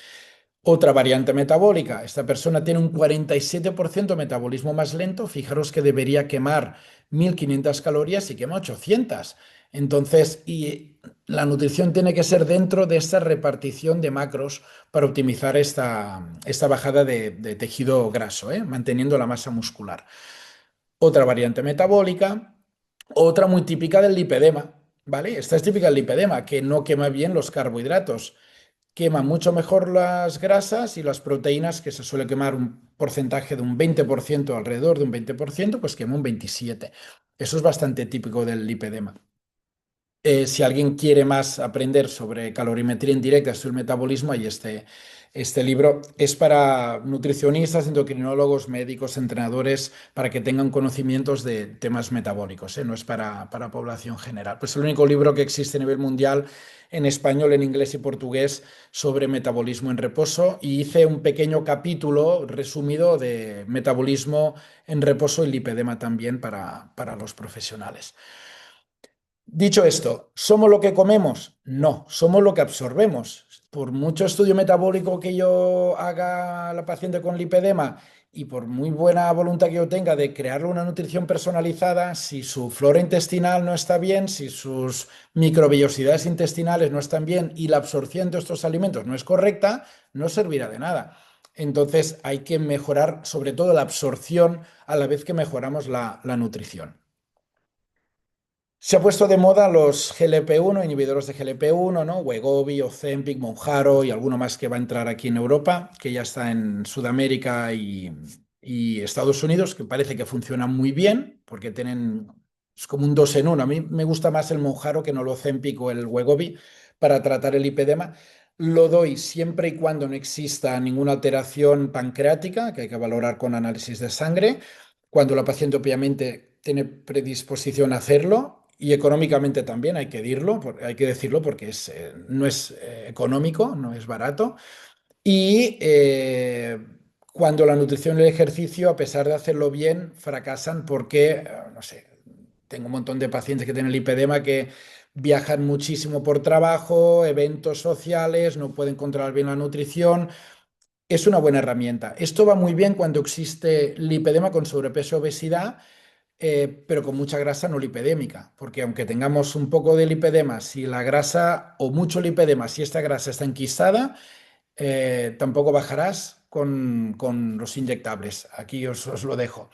Otra variante metabólica, esta persona tiene un 47% metabolismo más lento, fijaros que debería quemar 1.500 calorías y quema 800. Entonces, y la nutrición tiene que ser dentro de esta repartición de macros para optimizar esta bajada de tejido graso, manteniendo la masa muscular. Otra variante metabólica, otra muy típica del lipedema, ¿vale? Esta es típica del lipedema, que no quema bien los carbohidratos, quema mucho mejor las grasas y las proteínas, que se suele quemar un porcentaje de un 20%, alrededor de un 20%, pues quema un 27%. Eso es bastante típico del lipedema. Si alguien quiere más aprender sobre calorimetría indirecta, sobre el metabolismo, hay este libro. Es para nutricionistas, endocrinólogos, médicos, entrenadores, para que tengan conocimientos de temas metabólicos, ¿eh? No es para población general. Pues es el único libro que existe a nivel mundial en español, en inglés y portugués sobre metabolismo en reposo, y hice un pequeño capítulo resumido de metabolismo en reposo y lipedema también para los profesionales. Dicho esto, ¿somos lo que comemos? No, somos lo que absorbemos. Por mucho estudio metabólico que yo haga a la paciente con lipedema y por muy buena voluntad que yo tenga de crearle una nutrición personalizada, si su flora intestinal no está bien, si sus microvellosidades intestinales no están bien y la absorción de estos alimentos no es correcta, no servirá de nada. Entonces hay que mejorar sobre todo la absorción a la vez que mejoramos la nutrición. Se ha puesto de moda los GLP-1, inhibidores de GLP-1, ¿no? Wegovy, Ozempic, Mounjaro y alguno más que va a entrar aquí en Europa, que ya está en Sudamérica y Estados Unidos, que parece que funcionan muy bien, porque tienen, es como un dos en uno. A mí me gusta más el Mounjaro que no el Ozempic o el Wegovy para tratar el lipedema. Lo doy siempre y cuando no exista ninguna alteración pancreática, que hay que valorar con análisis de sangre, cuando la paciente obviamente tiene predisposición a hacerlo, y económicamente también hay que decirlo porque no es económico, no es barato. Y cuando la nutrición y el ejercicio, a pesar de hacerlo bien, fracasan porque, no sé, tengo un montón de pacientes que tienen lipedema que viajan muchísimo por trabajo, eventos sociales, no pueden controlar bien la nutrición. Es una buena herramienta. Esto va muy bien cuando existe lipedema con sobrepeso, obesidad, pero con mucha grasa no lipedémica, porque aunque tengamos un poco de lipedema, si la grasa o mucho lipedema, si esta grasa está enquistada, tampoco bajarás con los inyectables. Aquí os lo dejo.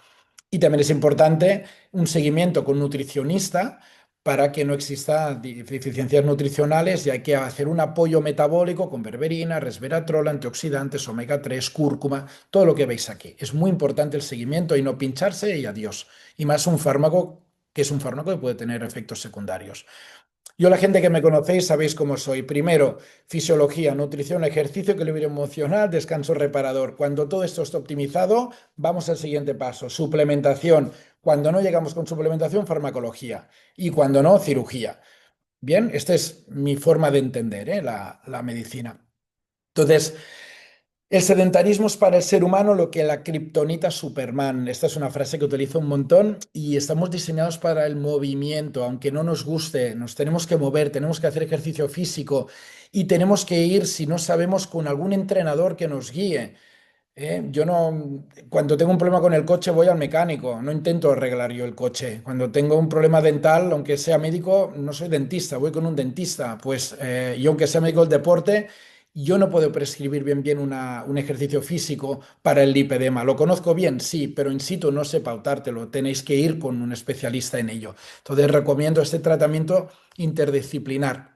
Y también es importante un seguimiento con nutricionista para que no exista deficiencias nutricionales, y hay que hacer un apoyo metabólico con berberina, resveratrol, antioxidantes, omega 3, cúrcuma, todo lo que veis aquí. Es muy importante el seguimiento y no pincharse y adiós. Y más un fármaco que es un fármaco que puede tener efectos secundarios. Yo, la gente que me conocéis, sabéis cómo soy. Primero, fisiología, nutrición, ejercicio, equilibrio emocional, descanso reparador. Cuando todo esto está optimizado, vamos al siguiente paso, suplementación. Cuando no llegamos con suplementación, farmacología. Y cuando no, cirugía. Bien, esta es mi forma de entender, la medicina. Entonces, el sedentarismo es para el ser humano lo que la kriptonita Superman. Esta es una frase que utilizo un montón, y estamos diseñados para el movimiento, aunque no nos guste, nos tenemos que mover, tenemos que hacer ejercicio físico y tenemos que ir, si no sabemos, con algún entrenador que nos guíe. Yo no, cuando tengo un problema con el coche voy al mecánico, no intento arreglar yo el coche. Cuando tengo un problema dental, aunque sea médico, no soy dentista, voy con un dentista. Pues yo, aunque sea médico del deporte, yo no puedo prescribir bien un ejercicio físico para el lipedema. ¿Lo conozco bien? Sí, pero in situ no sé pautártelo. Tenéis que ir con un especialista en ello. Entonces recomiendo este tratamiento interdisciplinar.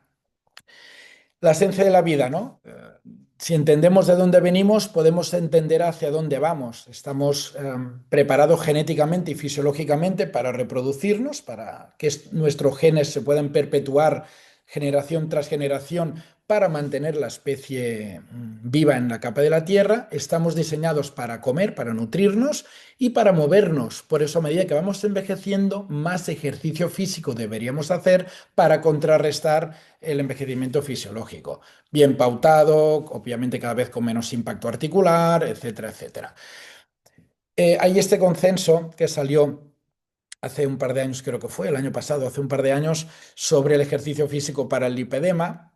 La esencia de la vida, ¿no? Si entendemos de dónde venimos, podemos entender hacia dónde vamos. Estamos preparados genéticamente y fisiológicamente para reproducirnos, para que nuestros genes se puedan perpetuar generación tras generación, para mantener la especie viva en la capa de la Tierra. Estamos diseñados para comer, para nutrirnos y para movernos. Por eso, a medida que vamos envejeciendo, más ejercicio físico deberíamos hacer para contrarrestar el envejecimiento fisiológico. Bien pautado, obviamente cada vez con menos impacto articular, etcétera, etcétera. Hay este consenso que salió hace un par de años, creo que fue el año pasado, hace un par de años, sobre el ejercicio físico para el lipedema,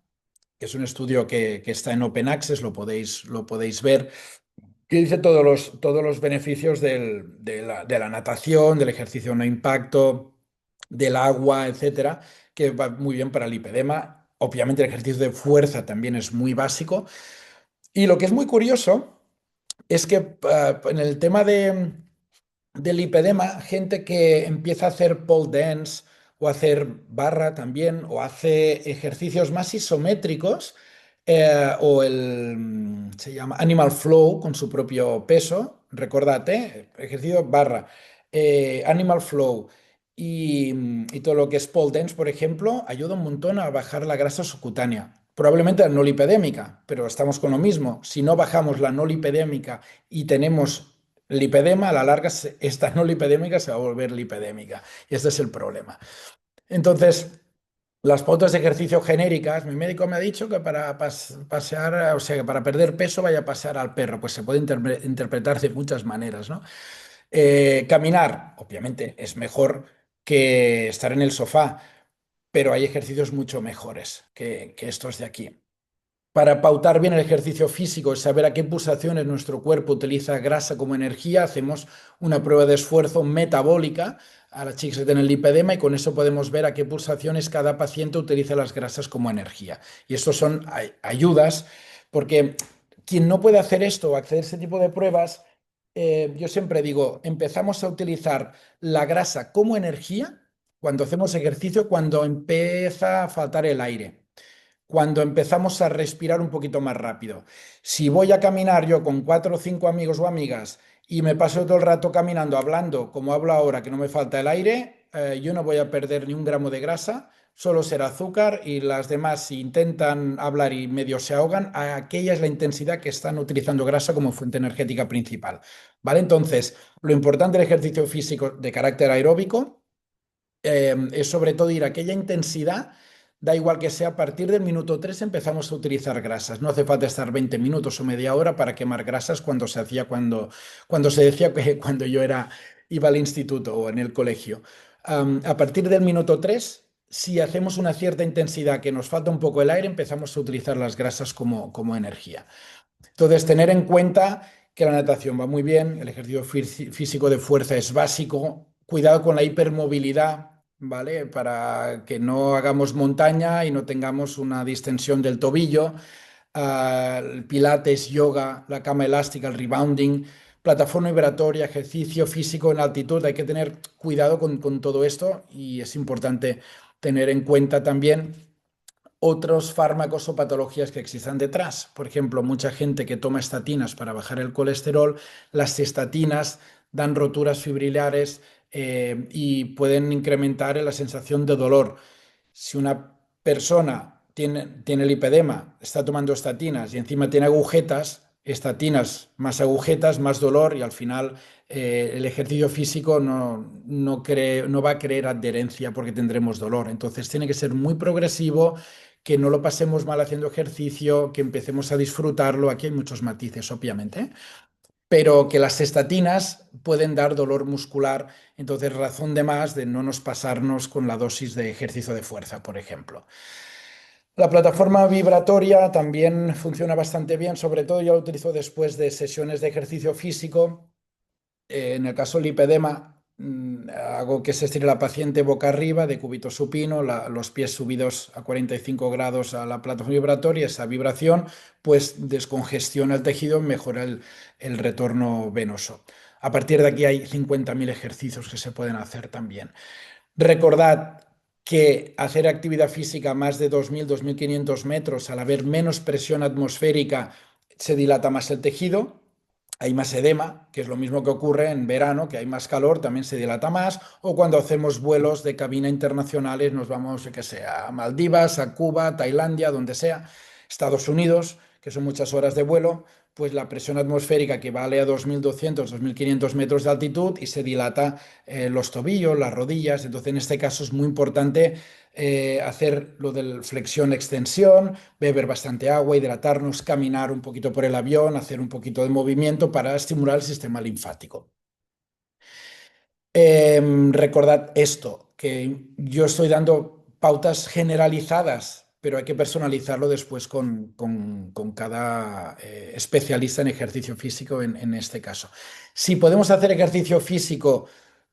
que es un estudio que está en Open Access, lo podéis ver, que dice todos los beneficios de la natación, del ejercicio no impacto, del agua, etcétera, que va muy bien para el lipedema. Obviamente el ejercicio de fuerza también es muy básico. Y lo que es muy curioso es que en el tema del lipedema, gente que empieza a hacer pole dance o hacer barra también, o hace ejercicios más isométricos, o se llama Animal Flow con su propio peso, recordate, ejercicio barra, Animal Flow y todo lo que es pole dance, por ejemplo, ayuda un montón a bajar la grasa subcutánea. Probablemente la no lipedémica, pero estamos con lo mismo. Si no bajamos la no lipedémica y tenemos lipedema, a la larga esta no lipedémica se va a volver lipedémica. Y este es el problema. Entonces, las pautas de ejercicio genéricas, mi médico me ha dicho que para pasear, o sea, que para perder peso vaya a pasear al perro. Pues se puede interpretar de muchas maneras, ¿no? Caminar, obviamente, es mejor que estar en el sofá, pero hay ejercicios mucho mejores que estos de aquí. Para pautar bien el ejercicio físico y saber a qué pulsaciones nuestro cuerpo utiliza grasa como energía, hacemos una prueba de esfuerzo metabólica a las chicas que tienen lipedema y con eso podemos ver a qué pulsaciones cada paciente utiliza las grasas como energía. Y estos son ayudas, porque quien no puede hacer esto o acceder a ese tipo de pruebas, yo siempre digo, empezamos a utilizar la grasa como energía cuando hacemos ejercicio, cuando empieza a faltar el aire, cuando empezamos a respirar un poquito más rápido. Si voy a caminar yo con 4 o 5 amigos o amigas y me paso todo el rato caminando, hablando como hablo ahora, que no me falta el aire, yo no voy a perder ni un gramo de grasa, solo será azúcar y las demás, si intentan hablar y medio se ahogan, aquella es la intensidad que están utilizando grasa como fuente energética principal. ¿Vale? Entonces, lo importante del ejercicio físico de carácter aeróbico es sobre todo ir a aquella intensidad. Da igual que sea a partir del minuto 3 empezamos a utilizar grasas. No hace falta estar 20 minutos o media hora para quemar grasas cuando se decía que cuando yo iba al instituto o en el colegio. A partir del minuto 3, si hacemos una cierta intensidad que nos falta un poco el aire, empezamos a utilizar las grasas como energía. Entonces, tener en cuenta que la natación va muy bien, el ejercicio físico de fuerza es básico, cuidado con la hipermovilidad, ¿vale? Para que no hagamos montaña y no tengamos una distensión del tobillo, el pilates, yoga, la cama elástica, el rebounding, plataforma vibratoria, ejercicio físico en altitud. Hay que tener cuidado con todo esto y es importante tener en cuenta también otros fármacos o patologías que existan detrás. Por ejemplo, mucha gente que toma estatinas para bajar el colesterol, las estatinas dan roturas fibrilares y pueden incrementar la sensación de dolor. Si una persona tiene lipedema, está tomando estatinas y encima tiene agujetas, estatinas más agujetas, más dolor y al final el ejercicio físico no va a crear adherencia porque tendremos dolor. Entonces tiene que ser muy progresivo, que no lo pasemos mal haciendo ejercicio, que empecemos a disfrutarlo. Aquí hay muchos matices, obviamente, ¿eh? Pero que las estatinas pueden dar dolor muscular, entonces razón de más de no nos pasarnos con la dosis de ejercicio de fuerza, por ejemplo. La plataforma vibratoria también funciona bastante bien, sobre todo yo la utilizo después de sesiones de ejercicio físico. En el caso del lipedema, hago que se estire la paciente boca arriba, de cúbito supino, los pies subidos a 45 grados a la plataforma vibratoria. Esa vibración pues descongestiona el tejido y mejora el retorno venoso. A partir de aquí hay 50.000 ejercicios que se pueden hacer también. Recordad que hacer actividad física a más de 2.000, 2.500 metros, al haber menos presión atmosférica, se dilata más el tejido, hay más edema, que es lo mismo que ocurre en verano, que hay más calor, también se dilata más, o cuando hacemos vuelos de cabina internacionales, nos vamos, que sea, a Maldivas, a Cuba, a Tailandia, donde sea. Estados Unidos, que son muchas horas de vuelo, pues la presión atmosférica que vale a 2.200, 2.500 metros de altitud y se dilata los tobillos, las rodillas. Entonces, en este caso es muy importante hacer lo de flexión-extensión, beber bastante agua, hidratarnos, caminar un poquito por el avión, hacer un poquito de movimiento para estimular el sistema linfático. Recordad esto, que yo estoy dando pautas generalizadas, pero hay que personalizarlo después con cada especialista en ejercicio físico en este caso. Si podemos hacer ejercicio físico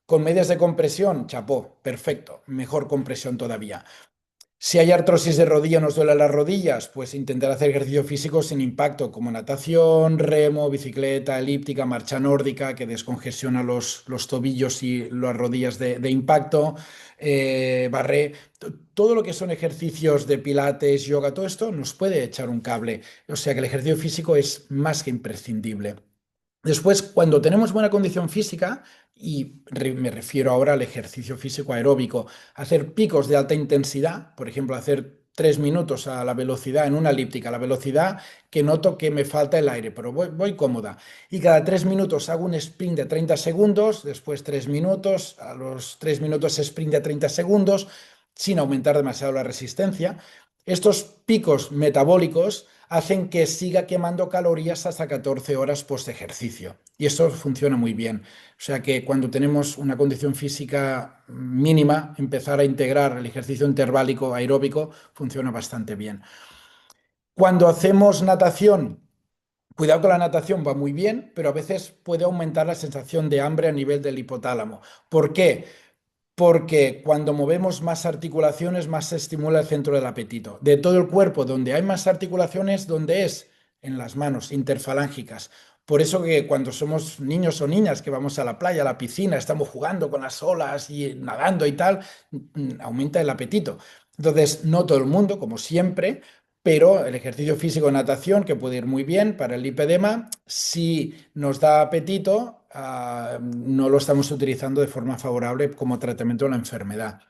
con medias de compresión, chapó, perfecto, mejor compresión todavía. Si hay artrosis de rodilla, nos duelen las rodillas, pues intentar hacer ejercicio físico sin impacto, como natación, remo, bicicleta, elíptica, marcha nórdica, que descongestiona los tobillos y las rodillas de impacto, barré. Todo lo que son ejercicios de pilates, yoga, todo esto nos puede echar un cable. O sea que el ejercicio físico es más que imprescindible. Después, cuando tenemos buena condición física, y me refiero ahora al ejercicio físico aeróbico, hacer picos de alta intensidad, por ejemplo, hacer 3 minutos a la velocidad en una elíptica, a la velocidad que noto que me falta el aire, pero voy cómoda. Y cada 3 minutos hago un sprint de 30 segundos, después 3 minutos, a los 3 minutos sprint de 30 segundos, sin aumentar demasiado la resistencia. Estos picos metabólicos hacen que siga quemando calorías hasta 14 horas post ejercicio. Y esto funciona muy bien. O sea que cuando tenemos una condición física mínima, empezar a integrar el ejercicio interválico aeróbico funciona bastante bien. Cuando hacemos natación, cuidado con la natación, va muy bien, pero a veces puede aumentar la sensación de hambre a nivel del hipotálamo. ¿Por qué? Porque cuando movemos más articulaciones, más se estimula el centro del apetito. De todo el cuerpo, donde hay más articulaciones, ¿dónde es? En las manos, interfalángicas. Por eso que cuando somos niños o niñas que vamos a la playa, a la piscina, estamos jugando con las olas y nadando y tal, aumenta el apetito. Entonces, no todo el mundo, como siempre, pero el ejercicio físico de natación, que puede ir muy bien para el lipedema, si nos da apetito, no lo estamos utilizando de forma favorable como tratamiento de la enfermedad.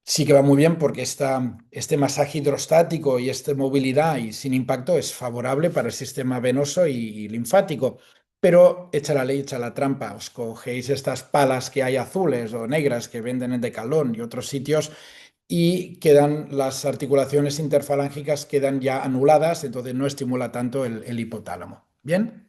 Sí que va muy bien porque este masaje hidrostático y esta movilidad y sin impacto es favorable para el sistema venoso y linfático. Pero echa la ley, echa la trampa. Os cogéis estas palas que hay azules o negras que venden en Decathlon y otros sitios y quedan las articulaciones interfalángicas quedan ya anuladas, entonces no estimula tanto el hipotálamo. ¿Bien?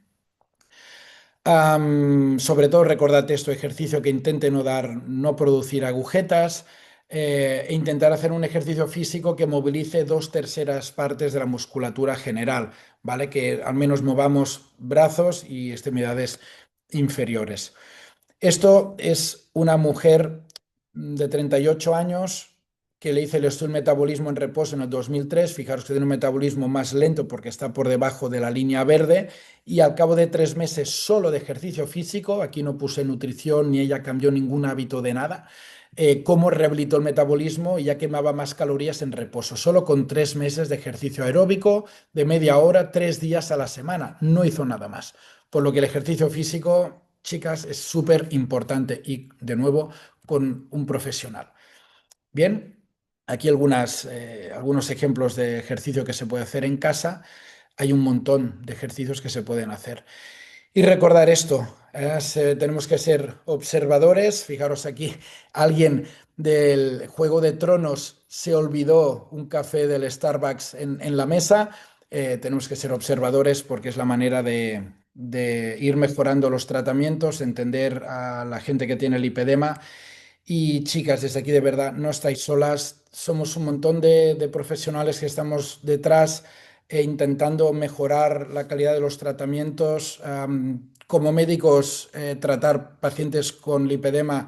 Sobre todo recordad esto, ejercicio que intente no producir agujetas, e intentar hacer un ejercicio físico que movilice 2/3 partes de la musculatura general, ¿vale? Que al menos movamos brazos y extremidades inferiores. Esto es una mujer de 38 años que le hice el estudio del metabolismo en reposo en el 2003. Fijaros que tiene un metabolismo más lento porque está por debajo de la línea verde y al cabo de 3 meses solo de ejercicio físico, aquí no puse nutrición ni ella cambió ningún hábito de nada, cómo rehabilitó el metabolismo y ya quemaba más calorías en reposo, solo con 3 meses de ejercicio aeróbico de media hora, 3 días a la semana. No hizo nada más. Por lo que el ejercicio físico, chicas, es súper importante y de nuevo con un profesional. Bien, aquí algunos ejemplos de ejercicio que se puede hacer en casa. Hay un montón de ejercicios que se pueden hacer. Y recordar esto, tenemos que ser observadores. Fijaros aquí, alguien del Juego de Tronos se olvidó un café del Starbucks en la mesa. Tenemos que ser observadores porque es la manera de ir mejorando los tratamientos, entender a la gente que tiene el lipedema y chicas, desde aquí de verdad, no estáis solas. Somos un montón de profesionales que estamos detrás intentando mejorar la calidad de los tratamientos. Como médicos, tratar pacientes con lipedema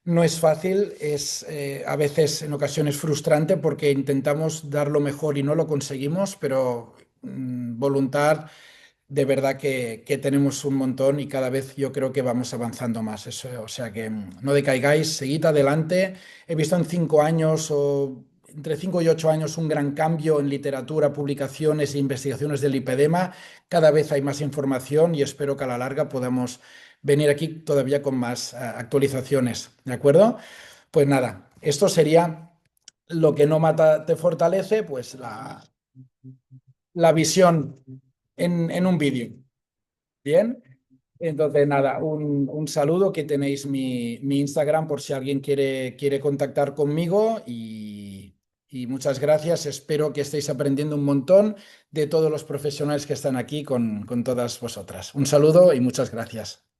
no es fácil, es a veces en ocasiones frustrante porque intentamos dar lo mejor y no lo conseguimos, pero voluntad de verdad que tenemos un montón y cada vez yo creo que vamos avanzando más. O sea que no decaigáis, seguid adelante. He visto en 5 años o entre 5 y 8 años un gran cambio en literatura, publicaciones e investigaciones del lipedema. Cada vez hay más información y espero que a la larga podamos venir aquí todavía con más actualizaciones. ¿De acuerdo? Pues nada, esto sería lo que no mata te fortalece, pues la visión en un vídeo. Bien. Entonces, nada, un saludo, que tenéis mi Instagram por si alguien quiere contactar conmigo y muchas gracias. Espero que estéis aprendiendo un montón de todos los profesionales que están aquí con todas vosotras. Un saludo y muchas gracias.